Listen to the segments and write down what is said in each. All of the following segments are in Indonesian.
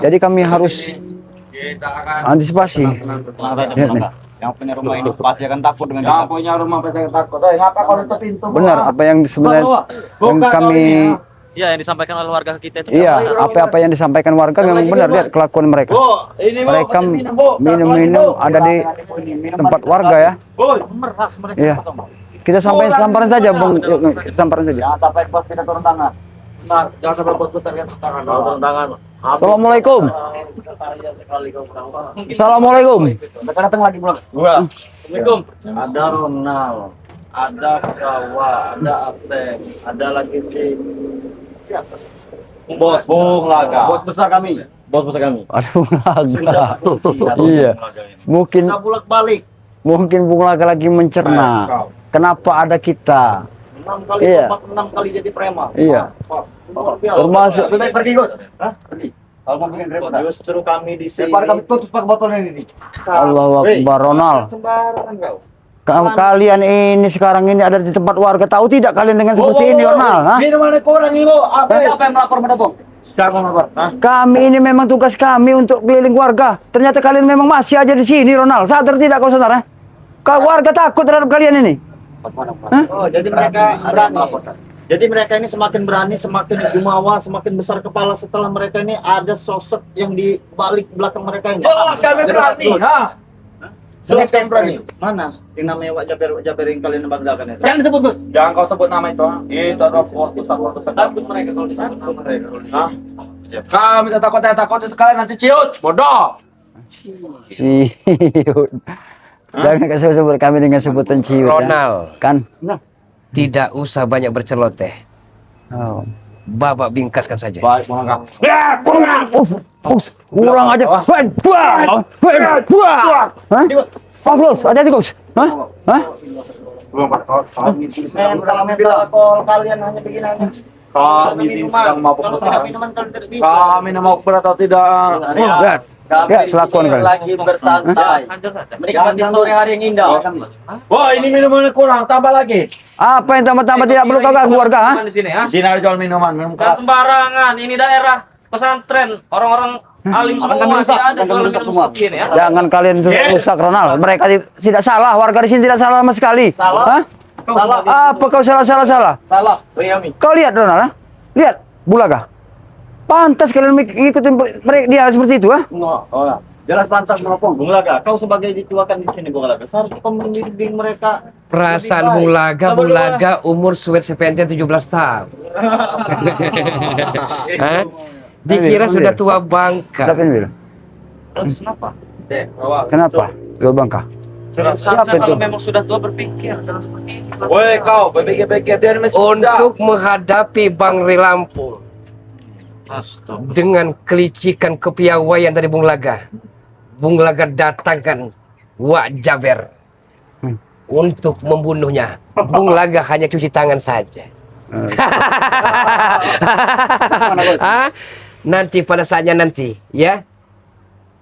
Jadi kami harus antisipasi. Lihat nih. Yang punya rumah ini pasti akan takut dengan Yang punya rumah pasti akan takut. Ngapa kau tutup pintu? Benar apa yang sebenarnya yang kami Iya, yang disampaikan oleh warga kita itu. iya apa-apa yang disampaikan warga memang benar. Lihat kelakuan mereka. Mereka minum-minum ada di tempat warga ya. meras mereka. Iya. Kita samperin saja, Bang. Kita samperin saja. Jangan sampai bos kita turun tangan. Nah, jangan sampai bos besar kan tangan. Turun tangan. Assalamualaikum. Assalamualaikum. Mereka datang lagi pulang. Assalamualaikum. Ada Ronald, ada Kawa, ada Ateng, ada lagi si siapa? Bos Laga. Bos besar kami. Bos besar kami. Aduh, Sudah kunci. iya. Mungkin Kita bolak-balik. Bung Laga lagi mencerna. Kenapa ada kita? 6 kali Iya. tobat, 6 kali jadi preman. Iya. Pas. Luar biasa. Termasuk Lebih baik pergi, Gus. Hah? Pergi. Kalau mau bikin repot. Justru kami di sini. Daripada kami tutup pakai botolnya ini. Allahu Akbar, Ronald. Sembarangan kau. Kalian ini sekarang ini ada di tempat warga, tahu tidak kalian dengan seperti ini, Ronald? Hah? Minuman kurang ini, Bu. Siapa yang melapor pada Bong? Siapa melapor? Kami ini memang tugas kami untuk keliling warga. Ternyata kalian memang masih aja di sini, Ronald. Sadar tidak kau saudara? Warga takut terhadap kalian ini. Oh, jadi mereka berani. Jadi mereka ini semakin berani, semakin jumawa, semakin besar kepala setelah mereka ini ada sosok yang di balik belakang mereka ini. Jelas kami berani, ha? Jelas kami berani. Mana? Yang namanya Wak Jaber yang kalian banggakan itu. Jangan disebut, Gus. Jangan kau sebut nama itu, ha? Itu adalah bos besar. Takut mereka kalau disebut nama mereka. Hah? Kami tak takut itu kalian nanti ciut. Bodoh. Ciut. Jangan kasih sebut kami dengan sebutan ciut. Ronald, Ya. Kan? tidak usah banyak berceloteh. Oh. Babak bingkaskan saja. Baik, pulang. Ya, pulang. Kurang aja. Hah? Pas, Gus. Hati-hati, Gus. Hah? Hah? Mental kalian hanya begini aja. Kami ini sedang mabuk besar. Minuman kalian tidak bisa. Kami mau berat atau tidak? Lihat. Lihat kelakuan kalian. Lagi bersantai. Menikmati sore hari yang indah. Wah, ini minumannya kurang, tambah lagi. Apa yang tambah-tambah tidak perlu tahu keluarga, ha? Di sini ya. Sini ada jual minuman, minum Jangan keras. sembarangan. Ini daerah pesantren. Orang-orang alim semua masih ada jual minum seperti ini ya. Jangan kalian rusak, Ronald. Mereka tidak salah. Warga di sini tidak salah sama sekali. Salah. Hah? Salah. Apa kau salah? Salah. Boyami. Kau lihat, Ronald, ha? Lihat, Bulaga. Pantas kalian ngikutin dia seperti itu, ha? Jelas pantas meropong. Bung Laga, kau sebagai dituakan di sini, Bung Laga. Seharusnya kau membimbing mereka. Perasaan Bung Laga umur suwet sepenten 17 tahun. Hah? Dikira sudah tua bangka. Siapa ini, Bil? Terus kenapa? Kenapa? Tua bangka. Siapa Seharusnya kalau itu? memang sudah tua berpikir dalam seperti ini. Woi kau, berpikir-pikir dia masih muda. Untuk menghadapi Bang Rilampung Astaga. dengan kelicikan kepiawaian dari Bung Laga datangkan Wak Jaber untuk membunuhnya. Bung Laga hanya cuci tangan saja. Hah? Nanti pada saatnya nanti, ya,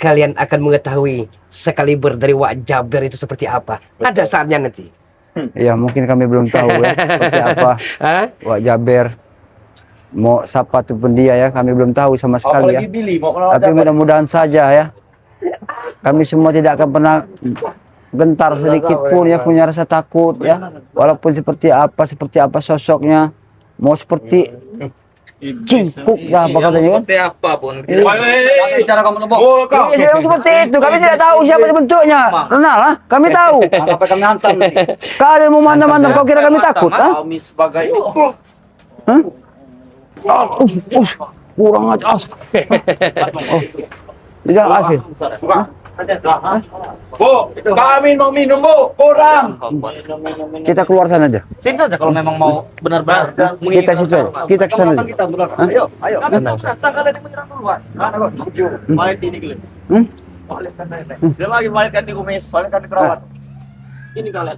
kalian akan mengetahui sekaliber dari Wak Jaber itu seperti apa. Ada saatnya nanti. Ya, mungkin kami belum tahu ya seperti apa. Hah? Wak Jaber. Mau siapa tuh pun dia ya, kami belum tahu sama sekali ya. Apalagi Billy mau kenal Tapi mudah-mudahan saja ya. Kami semua tidak akan pernah gentar sedikit pun ya, punya rasa takut ya. Walaupun seperti apa sosoknya. Mau seperti cimpuk lah apa katanya kan. Seperti apapun. Cara kamu tebak. Oh, kau. Iya, memang seperti itu. Kami tidak tahu siapa bentuknya. Ronald, ha? Kami tahu. Apa kami hantam nanti? Kalian mau mantap-mantap, kau kira kami takut, ha? Kami sebagai Hah? Kurang aja. Oh. Tidak asik. Bu, kami mau minum, Bu. Kurang. Kita keluar sana aja. Sini saja kalau memang mau benar-benar Kita situ aja. Kita ke sana aja. Kita berdoa. Ayo. Tenang, kalian yang menyerang duluan. Balik ini gila. Hmm? Dia lagi balikkan di kumis, balikkan di perawat. Ini kalian.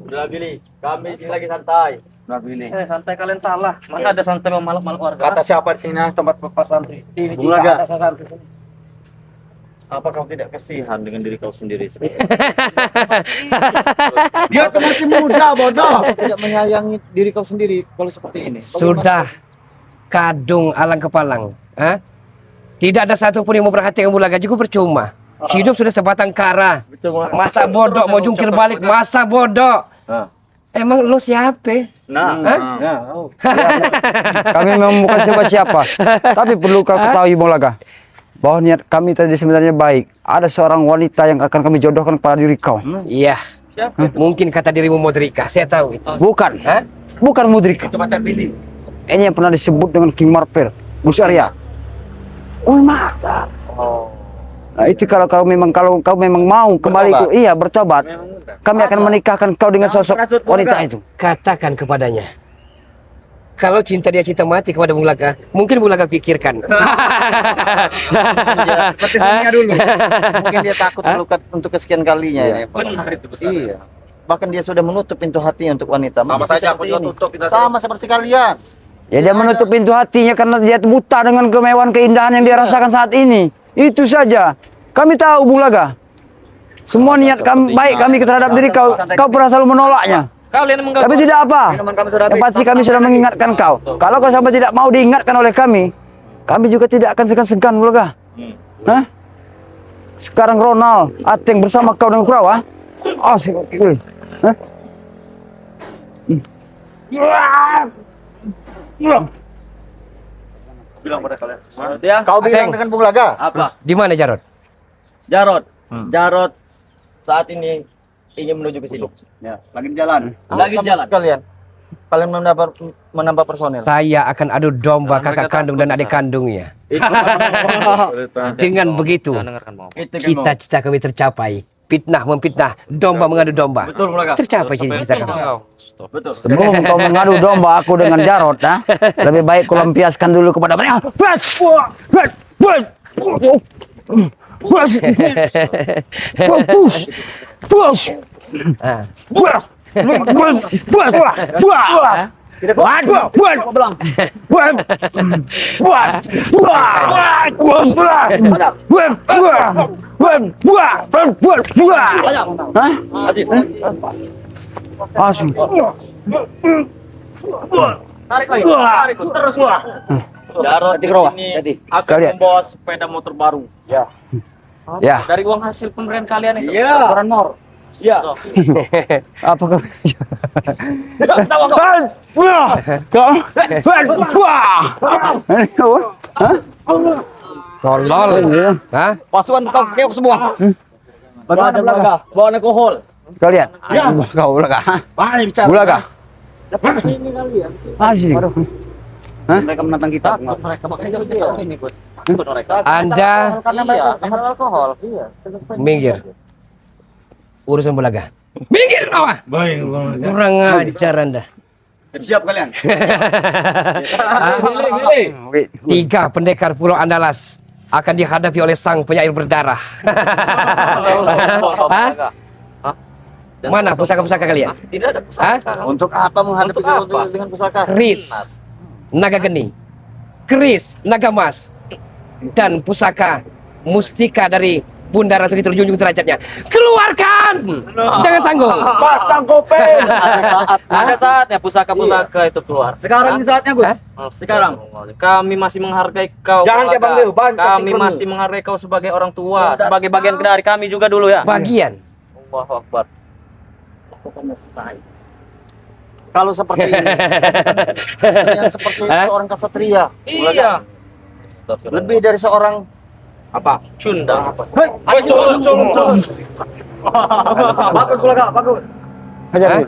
Udah Billy, kami sini lagi santai. Santai kalian salah. Mana ada santai memalak-malak warga? Kata siapa di sini tempat pesantren? Ini Bung tidak Laga. ada santri. Apa kau tidak kasihan dengan diri kau sendiri? Dia tuh masih muda, bodoh. Tidak menyayangi diri kau sendiri kalau seperti ini. Sudah kadung alang kepalang. Hah? Tidak ada satupun yang memperhatikan Bulaga, juga percuma. Hidup sudah sebatang kara. Masa bodoh mau jungkir balik, masa bodoh. Emang lo siapa? Nah, Kami memang bukan siapa-siapa. Tapi perlu kau ketahui Bulaga, bahwa niat kami tadi sebenarnya baik. Ada seorang wanita yang akan kami jodohkan pada diri kau. Iya. Mungkin kata dirimu Modrika, saya tahu itu. Bukan, Hah? bukan Mudrika. Itu pacar Billy. Ini yang pernah disebut dengan King Marvel, Gus Arya. Oh, Matar. Nah, itu kalau kau memang mau kembali Bertobat. iya bertobat, kami akan menikahkan kau dengan sosok wanita itu. Katakan kepadanya, kalau cinta dia cinta mati kepada Bung Laga, mungkin Bung Laga pikirkan. seperti suaminya dulu. Mungkin dia takut terluka untuk kesekian kalinya. Ya. Benar itu besar. Iya. Bahkan dia sudah menutup pintu hatinya untuk wanita. Sama Mungkin saja aku seperti juga ini. tutup pintu hati. Sama seperti kalian. Ya dia menutup pintu hatinya karena dia buta dengan kemewahan keindahan yang dia rasakan saat ini. Itu saja. Kami tahu Bung Laga. Semua niat kami baik kami terhadap diri kau. Kau pernah selalu menolaknya. Kalian mengganggu. Tapi tidak apa. Yang pasti kami sudah mengingatkan kau. Kalau kau sampai tidak mau diingatkan oleh kami juga tidak akan segan-segan Bung Laga. Hah? Sekarang Ronald, Ateng bersama kau dengan Kurawa. Oh, sih. Hah? Bilang pada kalian semua. Kau bilang Ateng. dengan Bung Laga. Apa? Di mana Jarod? Jarod, Jarod saat ini ingin menuju ke sini. Ya, lagi di jalan. Lagi Sama jalan. Kalian. Kalian menambah personil. Saya akan adu domba kakak kandung dan adik kandungnya. Dengan begitu, Itu kan mau. cita-cita kami tercapai. Fitnah memfitnah, domba mengadu domba. Betul, Bulaga. Tercapai cita-cita kami. Betul. Sebelum kau mengadu domba aku dengan Jarod, nah, lebih baik kau lampiaskan dulu kepada mereka. Ah. Asli. Tarik lagi. Tarik terus. Jarod ini akan Kalian. membawa sepeda motor baru. Ya, Dari uang hasil pemberian kalian itu. Iya. Iya. apa kau? Tolol. Hah? Pasukan kau keok semua. Bagaimana Bulaga? Bawa alkohol. Kalian, kau Bulaga. Mana bicara? Bulaga. Asli. Mereka menantang kita. Mereka makanya kita ini, Bos. Mereka. Anda Karena mereka karena alkohol. Iya. minggir. Urusan Bulaga. Minggir apa? Baik. Kurang ajar Anda. Siap kalian. Pilih. 3 pendekar Pulau Andalas akan dihadapi oleh sang penyair berdarah. Hah? Mana pusaka-pusaka kalian? Tidak ada pusaka. Untuk apa menghadapi Untuk apa? dengan pusaka? Keris, naga geni, keris, naga mas, dan pusaka mustika dari Bunda Ratu Kidul Junjung derajatnya. Keluarkan! Jangan tanggung. Pasang kopeng. Ada saatnya pusaka-pusaka itu keluar. Sekarang ini saatnya, Gus. Hah? Sekarang. Kami masih menghargai kau. Jangan kayak Bang Leo, bancat Kami ikonmu. masih menghargai kau sebagai orang tua, sebagai bagian dari kami juga dulu ya. Bagian. Allahu Akbar. Kalau seperti ini, yang seperti Hah? seorang kesatria, Iya. lebih dari seorang Apa? Cunda. Bagus, Bulaga, bagus. Hah?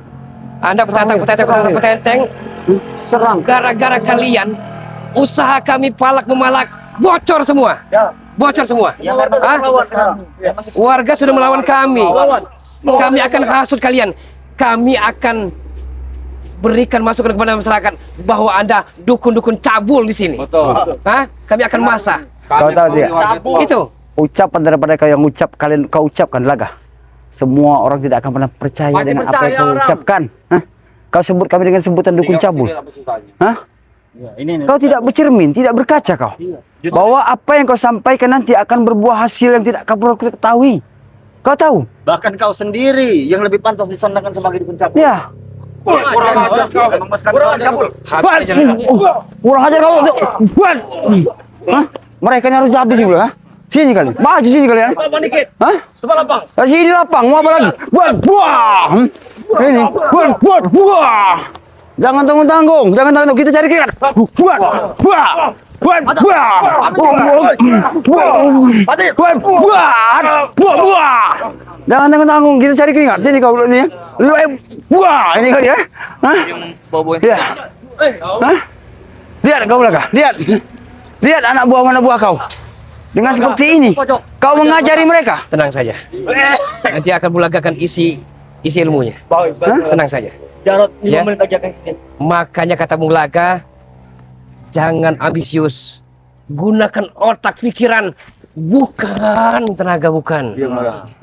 Anda petenteng, Serang. gara-gara kalian usaha kami palak memalak bocor semua. Ya. Bocor semua. Yang harus Hah? lawan sekarang. Ya. Warga sudah melawan kami. Lawan. Kami akan hasut kalian. Kami akan berikan masukan kepada masyarakat bahwa Anda dukun-dukun cabul di sini. Betul. Hah? Kami akan masak. Kau tahu tidak? Itu. Ucapan daripada kau yang kau ucapkan Laga. Semua orang tidak akan pernah percaya Pasti dengan apa yang percaya kau orang. ucapkan. Hah? Kau sebut kami dengan sebutan dukun cabul. Hah? Kau tidak bercermin, tidak berkaca kau. Bahwa apa yang kau sampaikan nanti akan berbuah hasil yang tidak kau perlu ketahui. Kau tahu? Bahkan kau sendiri yang lebih pantas disandangkan sebagai dukun cabul. Ya. Kurang ajar kau. Kurang ajar cabul. Buat. Kurang ajar kau. Buat. Hah? Mereka ini harus habis juga, ha? Sini kali. Maju sini kalian. Lapang dikit. Hah? Coba lapang. Sini lapang, mau apa lagi? Buat. Buah. Ini. Buat. Buah. Jangan tanggung-tanggung, jangan tanggung. Kita cari kilat. Buat. Buah. Buat. Buah. Buat. Buah. Jangan tanggung-tanggung. Kita cari keringat. Sini kau ini. Lu buah. Ini kali ya. Hah? Ya. Hah? Lihat kau belakang. Lihat. Lihat anak buah kau. Dengan seperti ini, kau mengajari mereka. Tenang saja. Nanti akan mulagakan isi ilmunya. Tenang saja. Jarod, 5 Ya. menit lagi akan sini. Makanya kata Mulaga, jangan ambisius. Gunakan otak pikiran, bukan tenaga, bukan.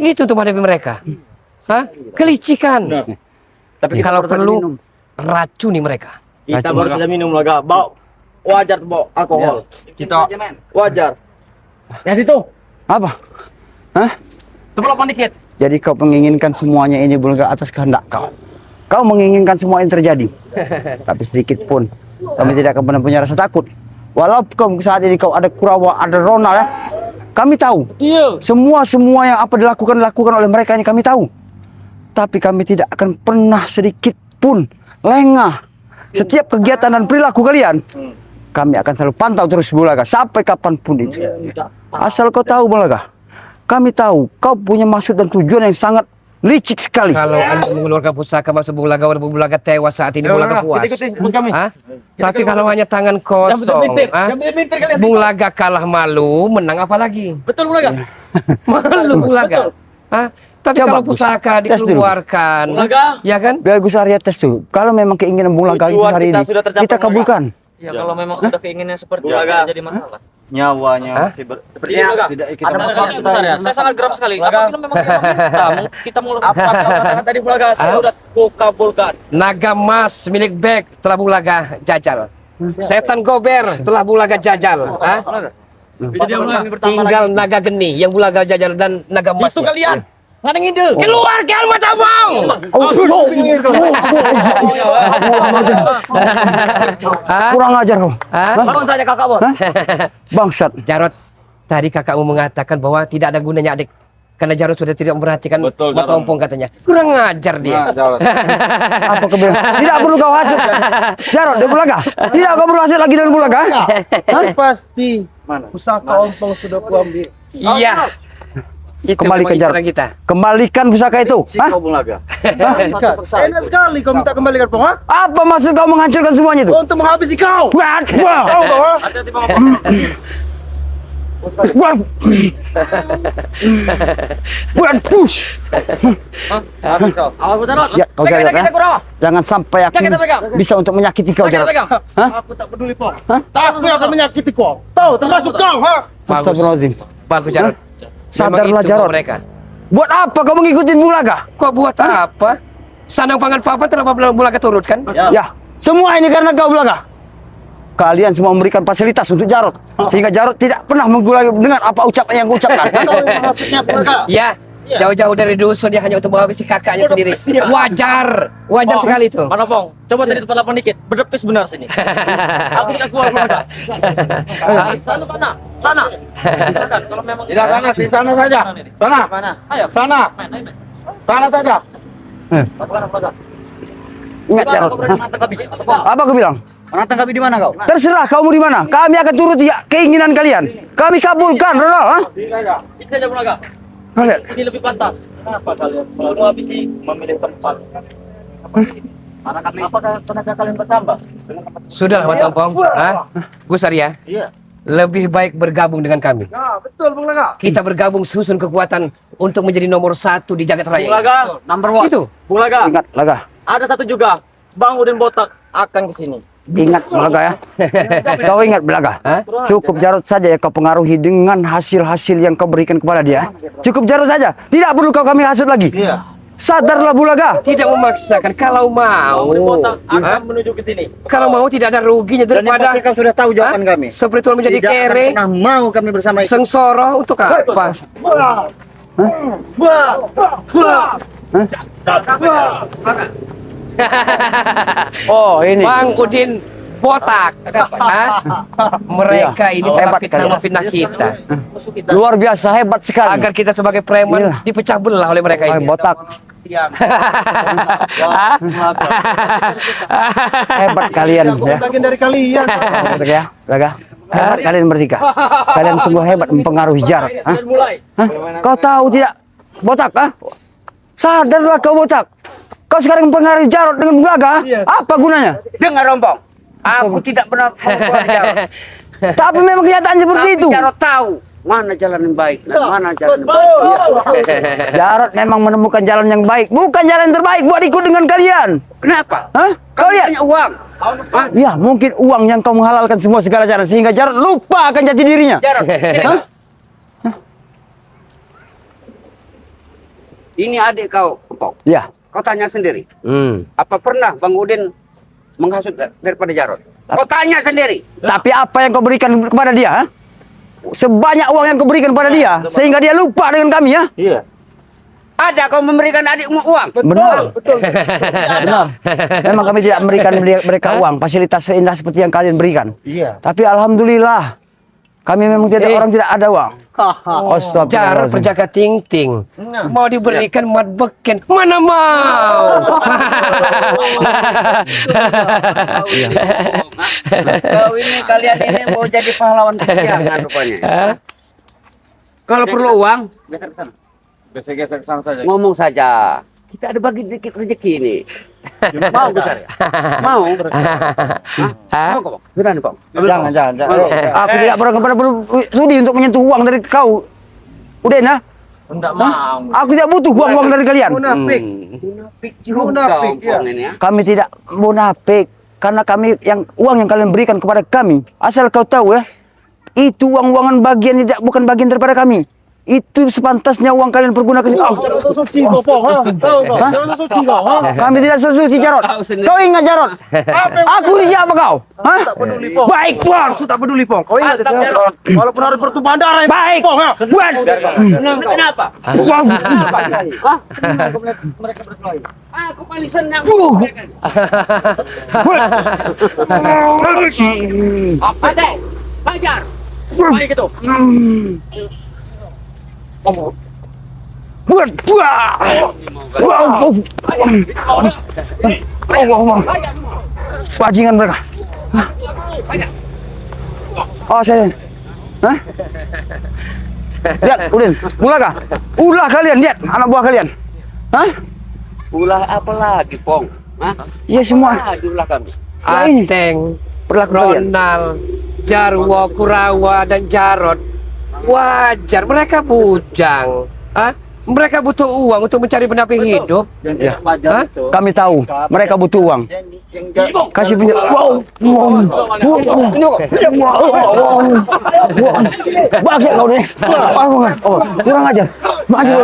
Itu untuk menghadapi mereka. Hah? Kelicikan. Tapi kita Kalau baru saja perlu, minum. racuni mereka. Kita baru saja minum laga. Bawa wajar tuh bawa alkohol. Kita Wajar. Yang situ. Apa? Hah? Coba lapang dikit. Jadi kau menginginkan semuanya ini bukan atas kehendak kau. Kau menginginkan semua yang terjadi. Tapi sedikit pun kami tidak akan pernah punya rasa takut. Walaupun saat ini kau ada Kurawa, ada Ronald ya. Kami tahu. Semua yang apa dilakukan oleh mereka ini kami tahu. Tapi kami tidak akan pernah sedikit pun lengah. Setiap kegiatan dan perilaku kalian, kami akan selalu pantau terus Bulaga sampai kapanpun itu. Asal kau tahu Bulaga, kami tahu kau punya maksud dan tujuan yang sangat licik sekali. Kalau Anda mengeluarkan pusaka masuk Bulaga, walaupun Bulaga tewas saat ini, Bulaga puas. Hah? Tapi kalau hanya tangan kosong, Bulaga kalah malu, menang apa lagi? Betul Bulaga. Malu Bulaga. Hah? Tapi Coba, kalau Gus. pusaka Tes dulu. dikeluarkan, Bulaga. ya kan? Biar Gus Arya tes tuh. Kalau memang keinginan Bulaga itu Tujuan hari kita ini, sudah tercapai, kita kabulkan. Ya kalau memang sudah keinginan seperti itu Bulaga. jadi masalah. Nyawanya Hah? masih Sepertinya tidak ikut. ada masalah Itu besar ya. Saya sangat geram sekali. Apabila memang kita mau apa kau katakan tadi Bulaga? Saya sudah kabulkan. Naga emas milik Bek telah Bulaga jajal. Setan gober telah Bulaga jajal. Hah? Tinggal naga geni yang Bulaga jajal dan naga emas. Itu kalian. Nggak ada ngide. Keluarkan mata bang. Hah? Kurang ajar kau. Hah? Bangun saja kakak bos. Bangsat. Jarot, tadi kakakmu mengatakan bahwa tidak ada gunanya adik. Karena Jarot sudah tidak memperhatikan Betul, mata Jarot. ompong katanya. Kurang ajar dia. Apa kau bilang? Tidak perlu kau hasut. Jarod, dia Bulaga. Tidak kau perlu hasut lagi dengan Bulaga. Hah? Pasti. Mana? Pusaka ompong sudah kuambil. Iya. Itu Kembalikan memang Jarot. istilah kita. Kembalikan pusaka itu. Si Hah? kau Bulaga. Enak sekali kau minta kembalikan pong, ha? Apa maksud kau menghancurkan semuanya itu? Untuk menghabisi kau. Buat, buat, Hati-hati Bang. buat, buat, push. Habis kau. Awas Jarod. Ya, kau Pegang Jarod, kita ha? Kurawa. Jangan sampai aku Kita pegang. bisa untuk menyakiti kau, Pegang, Jarod. pegang. Hah? Aku tak peduli pong. Aku yang akan menyakiti kau. Tahu termasuk kau, ha? Astagfirullahaladzim. Bagus Jarot. Sadarlah, Memang itu Jarot. mereka. Buat apa kau mengikuti Bulaga? Kok buat apa? Sandang pangan papan telah Bulaga turutkan? Ya, semua ini karena kau Bulaga. Kalian semua memberikan fasilitas untuk Jarod, sehingga Jarod tidak pernah mengulangi dengan apa ucapan yang kau ucapkan. Maksudnya Bulaga. Ya, jauh-jauh dari dusun dia hanya untuk menghabisi kakaknya sendiri. Wajar, wajar sekali itu. Mana pong? Coba tadi tempat lapang dikit. Berdepis benar sini. Aku tidak keluar Bulaga. Sana tanah. Sana. Silakan kalau memang Tidak sana, di sana saja. Sana. Mana? Ayo. Sana. Main, main. Sana saja. Bagaimana Bulaga? Ingat Jarod. Menangkap kami. Apa kau bilang? Menantang kami di mana kau? Terserah kau mau di mana. Kami akan turut ya, keinginan kalian. Kami kabulkan, Ronald. Ha? Ini saja Bulaga. Kalian. Sini lebih pantas. Kenapa kalian selalu habisi memilih tempat? Apakah tenaga kalian bertambah? Sudahlah Matompong. Gus Arya, Iya. lebih baik bergabung dengan kami. Ya, betul Bulaga. Kita bergabung susun kekuatan untuk menjadi nomor 1 di jagat raya. Bulaga, number one. Itu. Bulaga, Ingat, Laga. ada satu juga. Bang Udin Botak akan ke sini. Ingat, Bulaga ya. Kau ingat, Bulaga. Hah? Cukup Jarod saja yang kau pengaruhi dengan hasil-hasil yang kau berikan kepada dia. Cukup Jarod saja. Tidak perlu kau kami hasut lagi. Iya. Sadarlah Bulaga. Tidak memaksakan. Kalau mau, Botak akan Hah? menuju ke sini. kalau mau tidak ada ruginya Dan yang daripada pasti kau sudah tahu jawaban Hah? kami. Spiritual menjadi Tidak akan kere, pernah mau kami bersama itu. sengsara untuk apa? Oh, ini. Bang Udin botak. Hah? Mereka ini Hebat fitnah kita. Musuh kita. Luar biasa hebat sekali. Agar kita sebagai preman Iya. dipecah belah oleh mereka Oh, ini. botak. Hebat kalian ya. Bagian dari kalian. Hebat ya, Bulaga. Hebat kalian bertiga. Kalian sungguh hebat mempengaruhi Jarot. Hah? Dan mulai. Hah? Kau tahu tidak, botak? Hah? Sadarlah kau botak. Kau sekarang mempengaruhi Jarot dengan Bulaga. Apa gunanya? Dengar rombong, aku tidak pernah mempengaruhi Jarot. Tapi memang kenyataan seperti Tapi itu. Jarot tahu mana jalan yang baik dan mana jalan yang baik. Jarot memang menemukan jalan yang baik, bukan jalan yang terbaik buat ikut dengan kalian. Kenapa? Hah? Kau lihat? Punya uang. Ya, mungkin uang yang kau menghalalkan semua segala cara sehingga Jarot lupa akan jati dirinya. Jarot, sini. Hah? Ini adik kau, Empok. Ya. Kau tanya sendiri. Hmm. Apa pernah Bang Udin menghasut daripada Jarot? Kau tanya sendiri. Tapi apa yang kau berikan kepada dia? Hah? Sebanyak uang yang kau berikan kepada dia sehingga dia lupa dengan kami ya. Ada kau memberikan adikmu uang? Benar. Benar. Memang kami tidak memberikan mereka uang fasilitas seindah seperti yang kalian berikan. Iya. Tapi alhamdulillah kami memang tidak orang tidak ada uang. Jarot Astagfirullahaladzim. berjaga ting-ting. Mau diberikan mat beken. Mana mau? Kau ini, kalian ini mau jadi pahlawan kesiangan rupanya. Kalau perlu uang, Geser-geser ke sana saja. ngomong saja. Kita ada bagi dikit rezeki ini. Mau besar ya? Mau? Hah? Mau kok? Berani kok? Jangan. Aku tidak pernah sudi untuk menyentuh uang dari kau. Udah nah. Enggak mau. Aku tidak butuh uang dari kalian. Munafik. Munafik juga ompong ini ya. Kami tidak munafik karena kami uang yang kalian berikan kepada kami. Asal kau tahu ya, itu uang-uangan bagian bukan bagian daripada kami. Itu sepantasnya uang kalian pergunakan. Jangan sesuci kau, Pong. Ha? Tahu kau? Hah? Jangan sesuci kau. Ha? Kami tidak sesuci Jarot. Kau ingat Jarot? Aku ini siapa kau? Hah? peduli, Pong. Baik Pong. Aku tak peduli, Pong. Kau ingat itu? Walaupun ada pertumpahan darah itu. Baik. Pong, ya. Buat. Kenapa? Uang. Mereka berkelahi. Aku paling senang. Apa deh? Hajar. Baik itu. Buat. Bajingan mereka. Oh saya. Hah? Lihat, Udin, ulah kalian lihat anak buah kalian. Hah? Ulah apa lagi, Pong? Hah? Iya semua. Lagi ulah kami. Ateng, Perlaku kalian. Ronald, Jarwo, Kurawa, dan Jarot. Wajar, mereka bujang. Hah? Mereka butuh uang untuk mencari pendamping hidup. Yang Ya. tidak wajar Hah? itu. Kami tahu mereka butuh uang. Kasih punya. Bagus kau deh. Kurang ajar. Maju.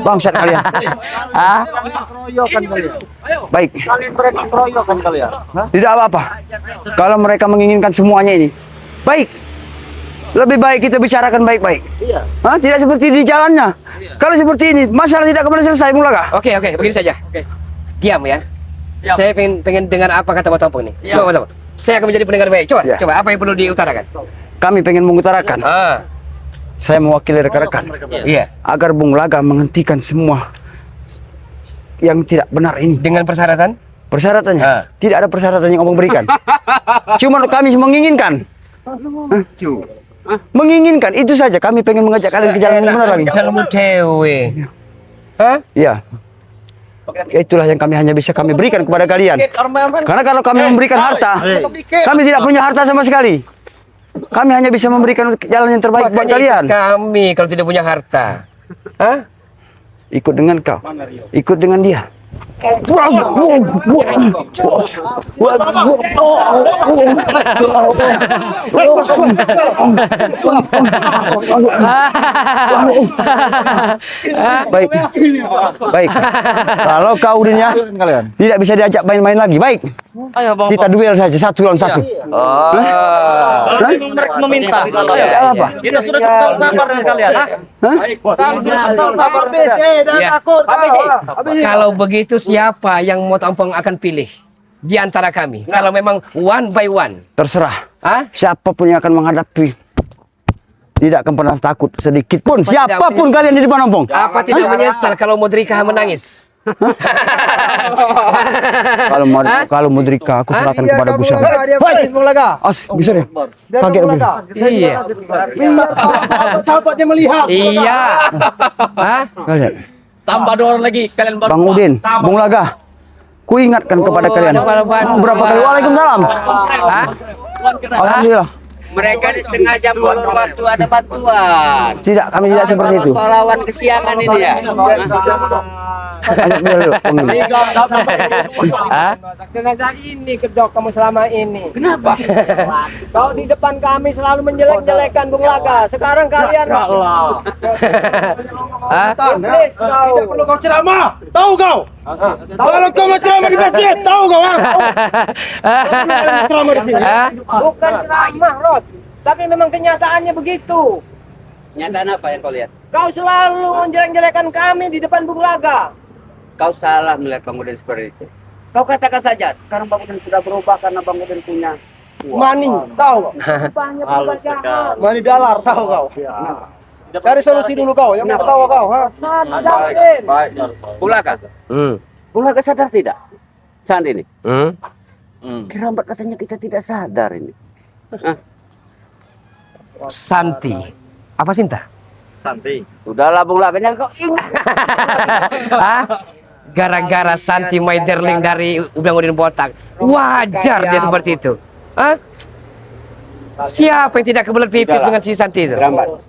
Bangsat kalian. Ah, Keroyokan kalian. baik. Kalian mereka keroyokan kalian. Tidak apa-apa. Kalau mereka menginginkan semuanya ini, baik. Lebih baik kita bicarakan baik-baik. Iya. Hah? Tidak seperti di jalannya. Kalau seperti ini, masalah tidak kembali selesai, Bulaga. Oke, begini saja. Diam ya. Saya pengen dengar apa kata Bapak Tompong ini. Coba, Bapak. Saya akan menjadi pendengar baik. Coba, Ya. apa yang perlu diutarakan? Kami pengen mengutarakan, saya mewakili rekan-rekan, Iya. agar Bung Laga menghentikan semua yang tidak benar ini. Dengan persyaratan? Persyaratannya, Ah. tidak ada persyaratan yang Abang berikan. Cuma kami menginginkan. Menginginkan, itu saja. Kami pengen mengajak kalian ke jalan yang benar lagi. Dalam dewe. Hah? Iya. Itulah yang kami bisa berikan kepada kalian. Karena kalau kami memberikan harta, kami tidak punya harta sama sekali. Kami hanya bisa memberikan jalan yang terbaik buat Makanya kalian. ikut kami kalau tidak punya harta. Hah? Ikut dengan kau, ikut dengan dia. Baik. Baik. Kalau kau Udinnya tidak bisa diajak main-main lagi. Baik. Ayo bang. Kita duel saja 1-1. Kalau memang mereka meminta, Apa? kita sudah ketemu sabar dengan kalian. Kami sudah ketemu sabar. Ya. Kalau begitu siapa yang mau tampung akan pilih di antara kami? Kalau memang one by one. Terserah. Ah? Siapapun yang akan menghadapi tidak akan pernah takut sedikit pun. Apa tidak Siapapun menyesal? kalian di depan ompong. Apa tidak menyesal kalau Mudrika menangis? Kalau Mudrika aku serahkan kepada Gusti. Bisa deh. Kaget aku. Iya. Sahabatnya melihat. Iya. Hah? Kalian. Tambah 2 orang lagi, kalian baru. Bang Udin, Bung Laga. Ku ingatkan kepada kalian. Berapa kali? Waalaikumsalam. Hah? Alhamdulillah. Mereka disengaja molor waktu ada bantuan. Tidak, kami tidak seperti itu. Pahlawan kesiangan ini ya. Ajak dia dulu, Bang Udin. Hah? Jenazah ini kedok kamu selama ini. Kenapa? Kau di depan kami selalu menjelek-jelekan Bung Laga. Sekarang kalian Hah? iblis kau. Tidak perlu kau ceramah. Tahu kau? Kalau kau mau ceramah di masjid, tahu kau? Ceramah di sini. Hah? Bukan ceramah, Rod. Tapi memang kenyataannya begitu. Nyataan apa yang kau lihat? Kau selalu menjelek-jelekan kami di depan Bung Laga. Kau salah melihat Bang Udin seperti itu. Kau katakan saja, sekarang Bang Udin sudah berubah karena Bang Udin punya Mani, tahu? Rupanya berubah jahat. Mani dalar, tahu kau? Cari solusi dulu kau, yang ketawa kau, ha? Sadar, Bung Laga. Bung Laga sadar tidak? Saat ini. Kerambat katanya kita tidak sadar ini. Santi. Apa Sinta? Sudahlah Bung Laganya kau ingat. Hah? Gara-gara Santi my darling dari Bang Udin botak. Wajar dia seperti itu. Hah? Siapa yang tidak kebelet pipis dengan si Santi itu? Kerambat.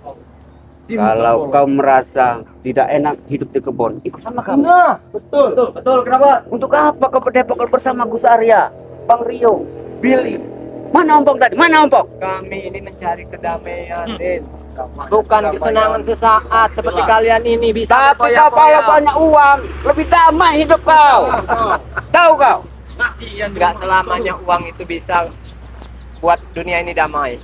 Kalau kau merasa tidak enak hidup di kebun, ikut sama kami. Nah, betul, kenapa? Untuk apa kau berdepokan bersama Gus Arya, Bang Rio, Billy? Mana ompong tadi? Mana ompong? kami ini mencari kedamaian, Din. Bukan kesenangan sesaat seperti kalian ini bisa. Tapi kau kalau banyak uang, lebih damai hidup kau. Tahu kau? Nggak selamanya uang itu bisa buat dunia ini damai.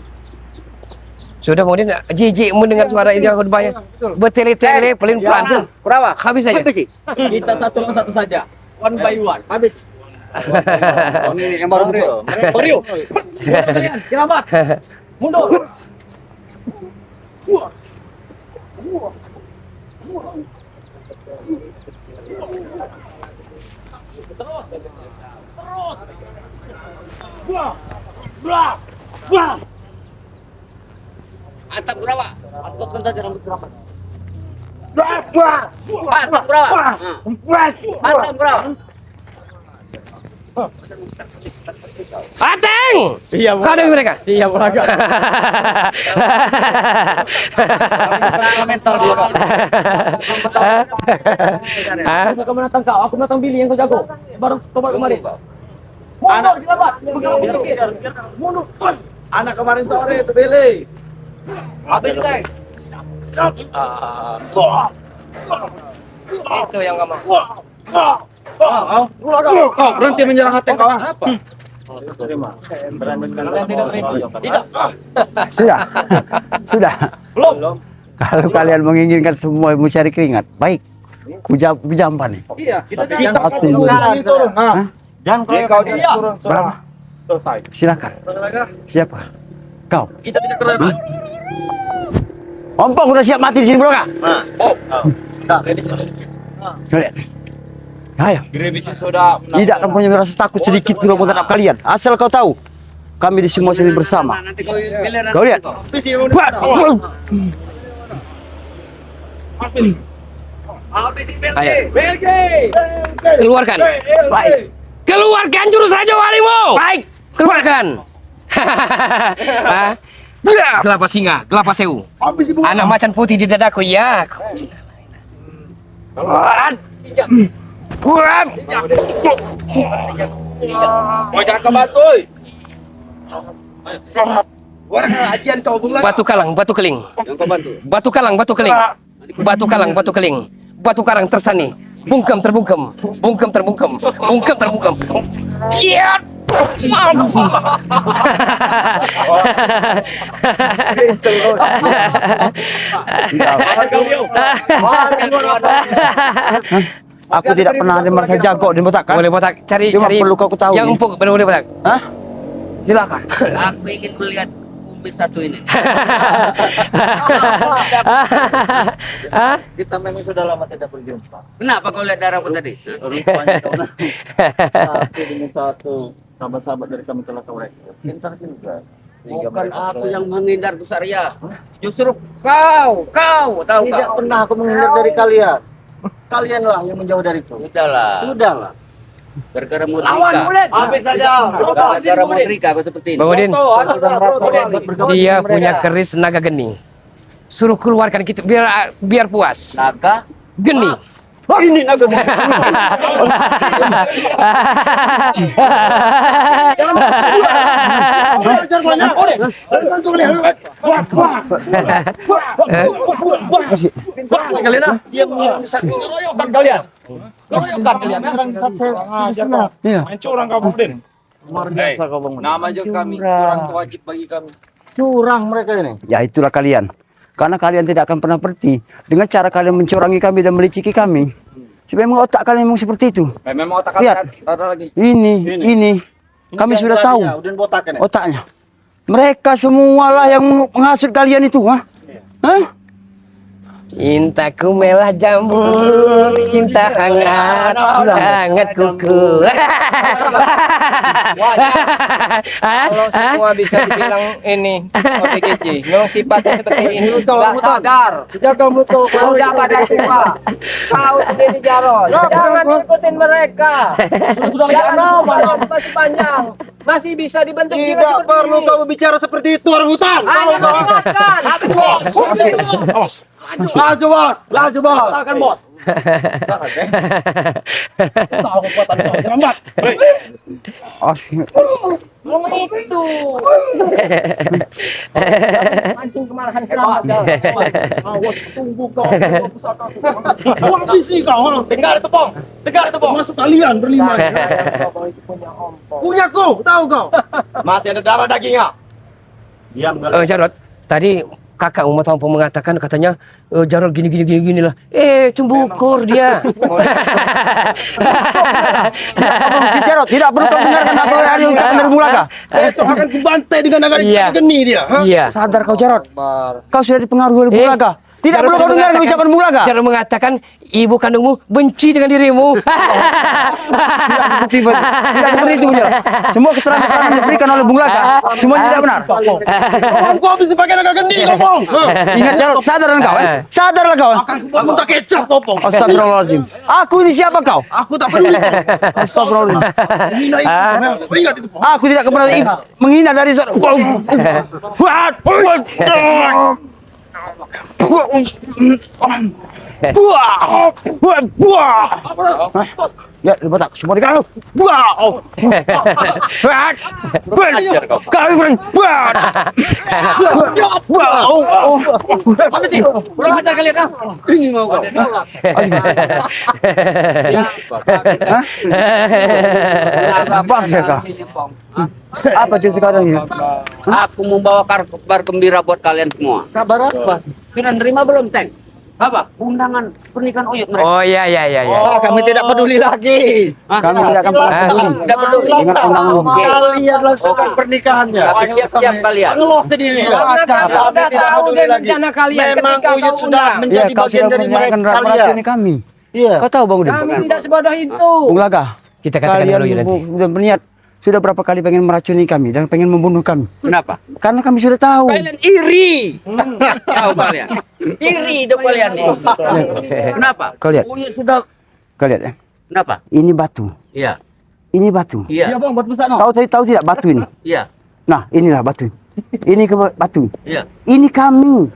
Sudah Bang Udin jijik mendengar suara ini khutbahnya. Bertele-tele pelin-pelan. Kurawa, Habis saja. sih. Kita satu lawan satu saja. One by one. Habis. Ini yang baru muncul. Rio. Kalian, selamat. Mundur. Atap Kurawa. Angkutkan saja rambut keramat. Atap Kurawa. Atap Kurawa. Ateng! Iya, Kau ada mereka? Iya, Bung Laga. Mental dia. Aku akan menantang kau, aku menantang Billy yang kau jago. Baru kemarin. Mundur, selamat. Pegang dikit. Mundur. Anak kemarin sore itu Billy. Habis, Teng. Itu yang kamu. Kau berhenti menyerang hati kau. Apa? Sudah. Belum. Kalau kalian menginginkan semua mencari keringat, baik. Kujampan nih. Iya, kita Satu, jangan dua. turun. Jangan kau turun. Berapa? Selesai. Silakan. Siapa? Kau. Kita tidak kerabat. Ompong udah siap mati di sini, Bro Kak? Oh. Kalian. Ayo. Grebisi sudah Tidak akan punya rasa takut sedikit pun terhadap kalian. Asal kau tahu, kami di semua sini bersama. Nanti kau giliran. Kau lihat. Ayo. Keluarkan. Baik. Keluarkan jurus Raja Walimu. Baik. Keluarkan. Hah? Kelapa singa, kelapa sewu. Anak macan putih di dadaku ya. Mau jangan ke batu. Orang ajian kau bunga. Batu kalang, batu keling. Yang kau bantu. Batu kalang, batu keling. Batu kalang, batu keling. Batu karang tersani. Bungkem terbungkem. Bungkem terbungkem. Bungkem terbungkem. Ciat. Aku tidak pernah ada merasa jago di botak kan? Boleh botak, cari Cuma cari perlu kau ketahui. yang empuk, boleh botak. Hah? Silakan. Aku ingin melihat kumis satu ini. Kita memang sudah lama tidak berjumpa. Kenapa kau lihat darahku tadi? Rupanya kau satu demi satu sahabat-sahabat dari kami telah kau rekrut. Pintar juga. Bukan aku yang menghindar Bu Sarya. Justru kau tahu Tidak kau. pernah aku menghindar dari kalian. Kalianlah yang menjauh dariku. Sudahlah. Gara-gara mutrika. Habis saja. Gara-gara mutrika kau seperti ini. Bang Udin, Sudah merasa bergaul dia dengan punya mereka. keris naga geni. Suruh keluarkan kita biar puas. Naga. Geni. Ini naga. Dia menyerang saksi. Keroyokan kalian. Keroyokan kalian. Iya. Luar biasa kau bangun. Nama juga kami kurang wajib bagi kami. Curang mereka ini. Ya itulah kalian. Karena kalian tidak akan pernah berhenti dengan cara kalian mencurangi kami dan meliciki kami. Memang otak kalian memang seperti itu. Memang otak Lihat. kalian ada lagi. Ini. Kami Ini sudah yang tahu tadinya, Udin botakan ya. otaknya. Mereka semualah yang menghasut kalian itu, ha? Hah? Cintaku melah jambu, cinta hangat, hangat kuku. Kalau semua bisa dibilang ini OTGJ, memang sifatnya seperti ini. Gak sadar. Jaga mulut kau. Udah pada tua. Kau sendiri Jarod. Jangan ikutin mereka. Jangan mau masih panjang. Masih bisa dibentuk juga Tidak seperti perlu ini. kau bicara seperti itu orang hutan. Hanya mengingatkan. Laju bos, laju bos. Katakan bos. Memang itu. Mancing kemarahan kerabat. Awas tunggu kau. Kau ambisi kau. Dengar itu bong, dengar itu bong. Masuk kalian berlima. Punyaku, tahu kau. Masih ada darah dagingnya. Diam Jarod, tadi kakak Umat Mampu mengatakan katanya Jarod gini lah. Cembukur dia. Jarod, tidak perlu kau dengarkan apa yang diucapkan dari Bulaga. Besok akan kubantai dengan naga Iya. geni dia. Iya. Sadar kau Jarod. Kau sudah dipengaruhi oleh Eh, Bulaga. Tidak Jarod perlu kau dengarkan mengatakan- ucapan Bulaga. Jarod mengatakan ibu kandungmu benci dengan dirimu. Tidak seperti itu, Jarod. Semua keterangan yang diberikan oleh Bulaga semuanya tidak benar. Kau bisa pakai naga geni kau bong. Ingat Jarod, sadar kau, sadarlah kau. Akan kubuat muntah kecap kau bong. Astagfirullahaladzim. Aku ini siapa kau? Aku tak peduli. Astagfirullahaladzim. Hina itu. Ingat itu. Aku tidak pernah menghina dari Ya, botak, semua di kau. Kau kurang. Kurang ajar kalian ah. Ini mau kau. Bangsa kau. Apa cerita kau ini? Aku membawa kabar gembira buat kalian semua. Kabar apa? Sudah nerima belum, Teng? Apa? Undangan pernikahan Uyut mereka. Oh iya. Oh, kami tidak peduli lagi. Kami tidak akan pernah peduli Tidak peduli. dengan undang-undang. Oke. Kalian langsungkan pernikahannya. Tapi siap-siap kalian. Ngelos sendiri. Karena kami Kami sudah tidak tahu peduli dan lagi. rencana kalian Memang ketika Uyut kau sudah undang. Ya, menjadi kau bagian sudah dari merencanakan mereka meracuni kalian. kami. Iya. Kau tahu Bang Udin? Kami tidak sebodoh itu. Bung Laga, Kita katakan kalian dulu ya nanti. sudah berniat sudah berapa kali pengen meracuni kami dan pengen membunuh kami. Kenapa? Karena kami sudah tahu. Kalian iri. Tahu kalian? Iri hidup kalian nih. Kenapa? Kau lihat. Uyut sudah. Kau lihat ya. Kenapa? Ini batu. Iya. Ini batu. Iya. Bang, buat besar no. Tahu tidak batu ini? Iya. Nah, inilah batu. Ini ke batu. Iya. Ini kami.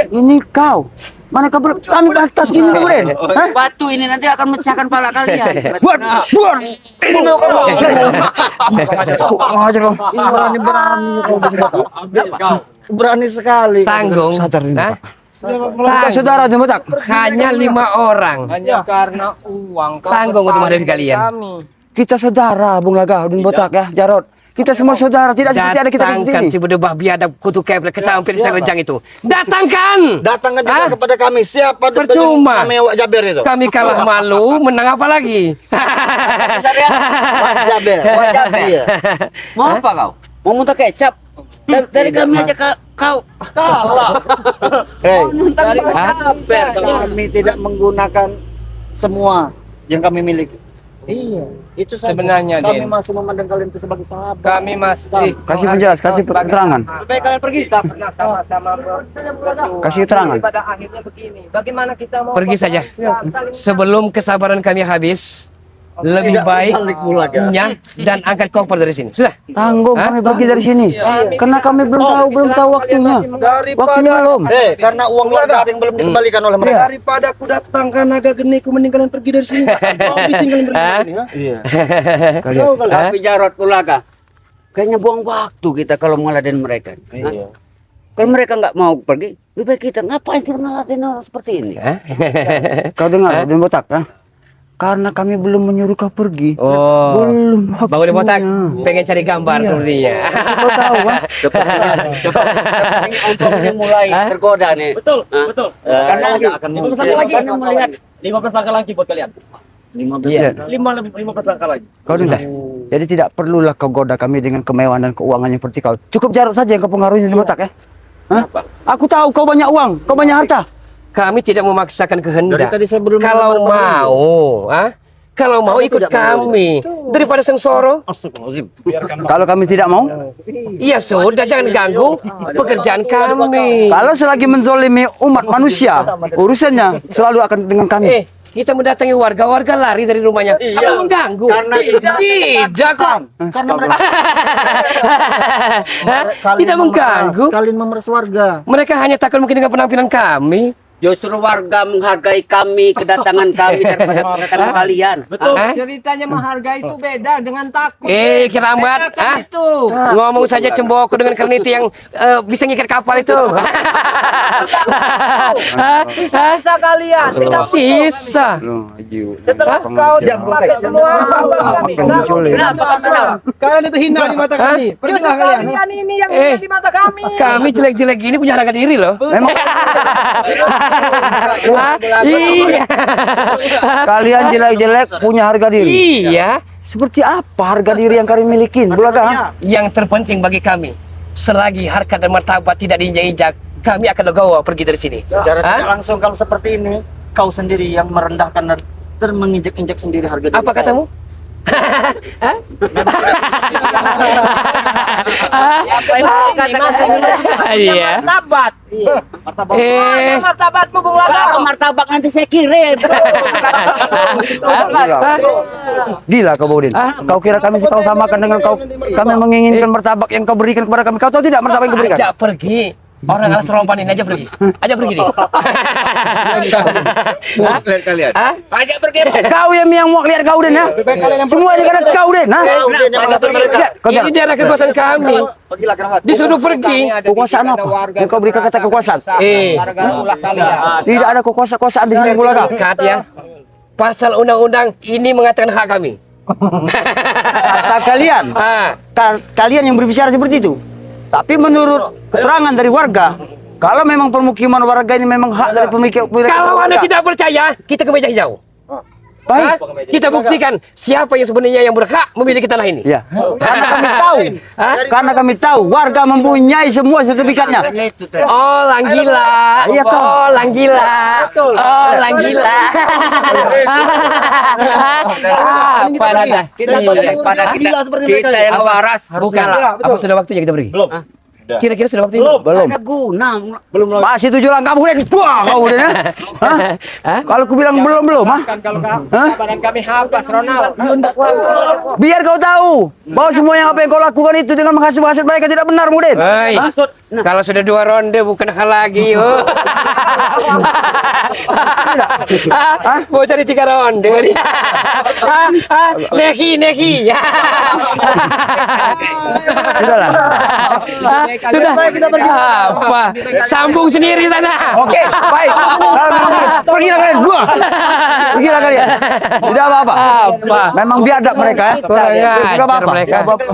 Ini kau. Mana kau kami batas gini kemudian? Hah? Batu ini nanti akan mecahkan pala kalian. Buat. Ini lo kamu. Ngajar kau. Berani sekali. Tanggung. Sadar ini, Hah? Pak. Saudara jemput tak? Hanya 5 orang. Hanya karena uang kau Tanggung untuk menghadapi berpaling kalian. kami. Kita saudara, Bung Laga, Bung Botak ya, Jarot. Kita semua saudara, tidak seperti ada kita seperti Datangkan ini. si berdebah biadab kutu kebre kecampir pisang rejang itu. Datangkan. Datangkan juga Hah? kepada kami. Siapa Percuma. kami Wak Jaber itu? Kami kalah malu, menang apa lagi? Wak Jaber. Iya. Mau apa kau? Mau muntah kecap? Dari kami aja kau. Hei, Hah? kami tidak menggunakan semua yang kami miliki. Iya. Itu saja. Sebenarnya, kami Den. masih memandang kalian itu sebagai sahabat. Kami masih Kasih penjelas, kasih keterangan. Baik kalian pergi. Kita pernah sama-sama berjuang. Kasih keterangan. Pada akhirnya begini. Bagaimana kita mau Pergi saja. saling- Sebelum kesabaran kami habis, lebih Tidak baik balik pula, kan? dan angkat koper dari sini. Sudah. Tanggung Hah? kami pergi dari sini. Karena kami belum tahu waktunya. Waktunya belum. Karena uang warga yang belum dikembalikan oleh mereka. Daripada aku datangkan naga geni, ku mending kalian pergi dari sini. Habisin kalian pergi dari sini. Ha? Tapi Jarot Ulaga, kayaknya buang waktu kita kalau ngeladen mereka. Hah? Kalau mereka nggak mau pergi, lebih baik kita ngapain kita ngeladen orang seperti ini? Kau dengar, Bung Botak, ha? Karena kami belum menyuruh kau pergi. Oh. Belum. Bangun di botak, waktunya. pengen cari gambar sepertinya. Kau tahu kan? Untungnya mulai tergoda nih. Betul, Hah? betul. Karena akan 15 lagi. Karena melihat 15 langkah lagi buat kalian. Iya. 15 langkah lagi. Kau dengar. Jadi tidak perlulah kau goda kami dengan kemewahan dan keuangan yang seperti kau. Cukup Jarot saja yang kau pengaruhi di botak ya. Hah? Aku tahu kau banyak uang, kau banyak harta. Kami tidak memaksakan kehendak. Dari tadi saya belum Kalau mau, kalau mau ikut kami daripada sengsoro. Kalau kami tidak mau, Iya sudah, jangan ganggu pekerjaan kami. kalau selagi menzolimi umat manusia, urusannya selalu akan dengan kami. Kita mendatangi warga lari dari rumahnya. Apa mengganggu? Tidak kok. karena mereka Tidak mengganggu. Kalian memeras warga. Mereka hanya takut mungkin dengan penampilan kami. justru warga menghargai kami, kedatangan kami daripada kedatangan kalian. Betul. Hah? Ceritanya menghargai itu beda dengan takut. Keramat. Itu. Ngomong saja cemboko dengan kerniti yang bisa ngikat kapal itu. Sisa kalian. Tidak Sisa. setelah kau memakai semua kami. Kalian itu hina di mata kami. Pergilah kalian. Kalian ini yang Eh. di mata kami. Kami jelek-jelek gini punya harga diri loh. Memang Iya. kalian jelek-jelek punya harga diri. Iya. Seperti apa harga diri yang kalian miliki? Bulaga, ha? Yang terpenting bagi kami, selagi harkat dan martabat tidak diinjak-injak, kami akan legowo pergi dari sini. Secara Hah? tidak langsung kalau seperti ini, kau sendiri yang merendahkan dan menginjak-injak sendiri harga diri. Apa katamu? Iya. Martabat. Martabatmu Bung Kalau Laga. martabak nanti saya kirim. Gila kau Baudin. Kau kira kami kau samakan dengan kau? Kami menginginkan martabak yang kau berikan kepada kami. Kau tahu tidak martabak yang kau berikan? Ajak pergi. Orang alas rompan ini aja pergi. Ajak pergi nih. Lihat kalian. Hah? Ajak pergi. Kau yang muak lihat kau Den, ha? Semua ini karena kau Den, ha? Lihat, kau Ini jangan. daerah kekuasaan kami. Disuruh pergi. Kekuasaan apa? Yang kau berikan kata kekuasaan. Gara-gara ulah kalian. Tidak ada kekuasaan di sini Bulaga. Dekat ya. Pasal undang-undang ini mengatakan hak kami. Kata kalian, kalian yang berbicara seperti itu. Tapi menurut keterangan dari warga, kalau memang permukiman warga ini memang hak dari pemilik Kalau Anda tidak percaya, kita ke meja hijau. baik. Hah? Kita buktikan siapa yang sebenarnya yang berhak memiliki tanah ini. Ya, karena kami tahu, karena kami tahu warga mempunyai semua sertifikatnya. Oh, lang gila. Iya, Kang. Oh, lang gila. Oh, lang gila. Apa nada? Daripada kita yang waras. Bukan. Apa sudah waktunya kita pergi? Belum. Kira-kira sudah waktunya? Belum. Ada guna. Masih 7 langkah kemudian buang kau kemudian ya. Hah? Hah? Kalau aku bilang belum ah. Kalau Hah? badan kami habas, Ronald. Biar kau tahu bahwa semua yang apa yang kau lakukan itu dengan menghasut mereka tidak benar, Mudin. Hei, kalau sudah 2 ronde bukan hal lagi, yo. Mau cari 3 ronde. Neki. Sudahlah. Sudah. Apa? Sambung sendiri sana. Oke, baik. Pergilah kalian, buang. Pergilah kalian. Tidak apa-apa. Apa? Memang biadab mereka ya. Kurang Tidak ajar apa-apa. mereka. Tidak apa-apa.